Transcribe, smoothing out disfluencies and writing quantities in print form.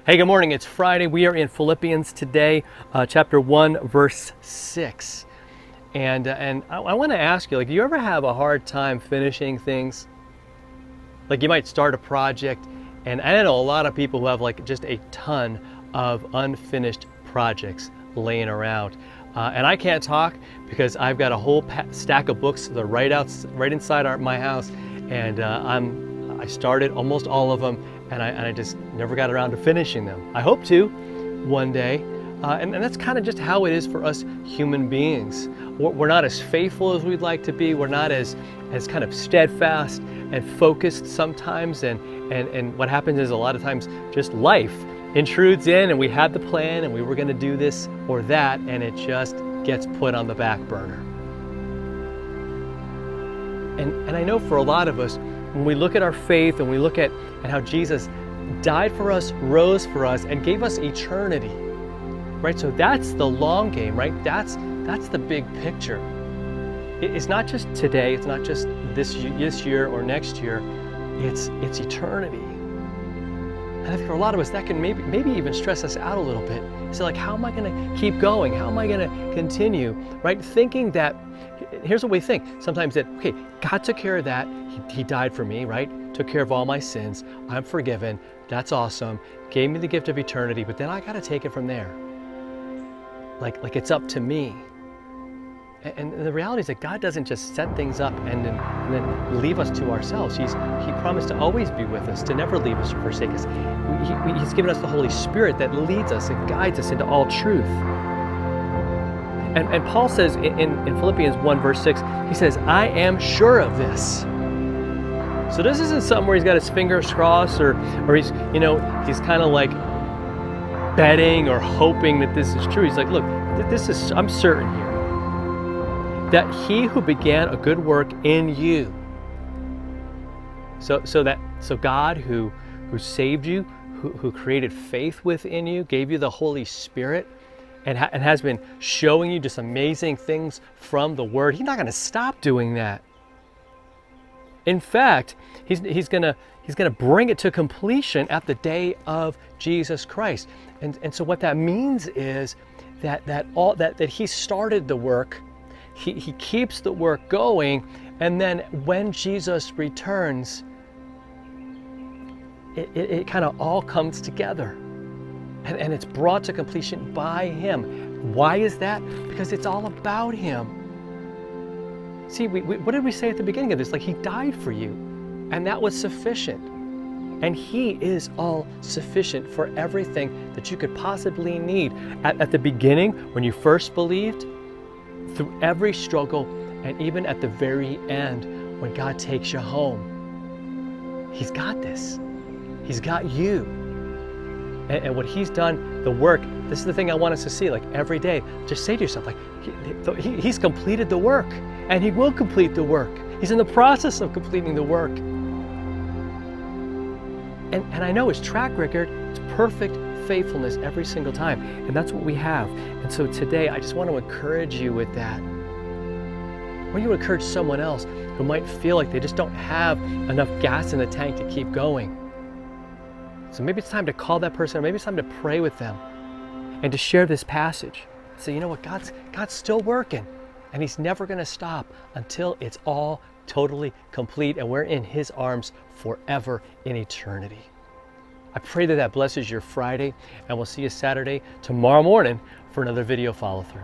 Hey, good morning. It's Friday. We are in Philippians today, chapter 1, verse 6. And I want to ask you, do you ever have a hard time finishing things? Like you might start a project, and I know a lot of people who have just a ton of unfinished projects laying around. And I can't talk because I've got a whole stack of books that are right inside my house, and I started almost all of them, and I just never got around to finishing them. I hope to one day, and that's kind of just how it is for us human beings. We're not as faithful as we'd like to be. We're not as kind of steadfast and focused sometimes, and what happens is a lot of times just life intrudes in, and we had the plan and we were going to do this or that, and it just gets put on the back burner. And I know for a lot of us, when we look at our faith and we look at how Jesus died for us, rose for us, and gave us eternity, right? So that's the long game, right? That's the big picture. It's not just today. It's not just this year or next year. It's eternity. And I think for a lot of us, that can maybe even stress us out a little bit. So how am I going to keep going? How am I going to continue, right? Thinking that, here's what we think sometimes, that, okay, God took care of that. He died for me, right? Took care of all my sins. I'm forgiven. That's awesome. Gave me the gift of eternity, but then I got to take it from there. Like it's up to me. And the reality is that God doesn't just set things up and then leave us to ourselves. He promised to always be with us, to never leave us or forsake us. He's given us the Holy Spirit that leads us and guides us into all truth. And Paul says in Philippians 1 verse 6, he says, I am sure of this. So this isn't something where he's got his fingers crossed or he's kind of like betting or hoping that this is true. He's like, look, I'm certain here that he who began a good work in you. So God who saved you, who created faith within you, gave you the Holy Spirit, and has been showing you just amazing things from the Word. He's not going to stop doing that. In fact, he's going to bring it to completion at the day of Jesus Christ. And so what that means is that he started the work. He keeps the work going, and then when Jesus returns, it kind of all comes together. And it's brought to completion by Him. Why is that? Because it's all about Him. See, what did we say at the beginning of this? He died for you, and that was sufficient. And He is all sufficient for everything that you could possibly need. At the beginning, when you first believed, through every struggle, and even at the very end, when God takes you home, He's got this. He's got you. And what He's done, the work, this is the thing I want us to see, every day. Just say to yourself, He's completed the work, and He will complete the work. He's in the process of completing the work. And I know His track record is perfect faithfulness every single time, and that's what we have. And so today I just want to encourage you with that. Or you encourage someone else who might feel like they just don't have enough gas in the tank to keep going. So maybe it's time to call that person, or maybe it's time to pray with them and to share this passage. So you know what, God's still working, and He's never going to stop until it's all totally complete and we're in His arms forever in eternity. I pray that blesses your Friday, and we'll see you Saturday tomorrow morning for another video follow-through.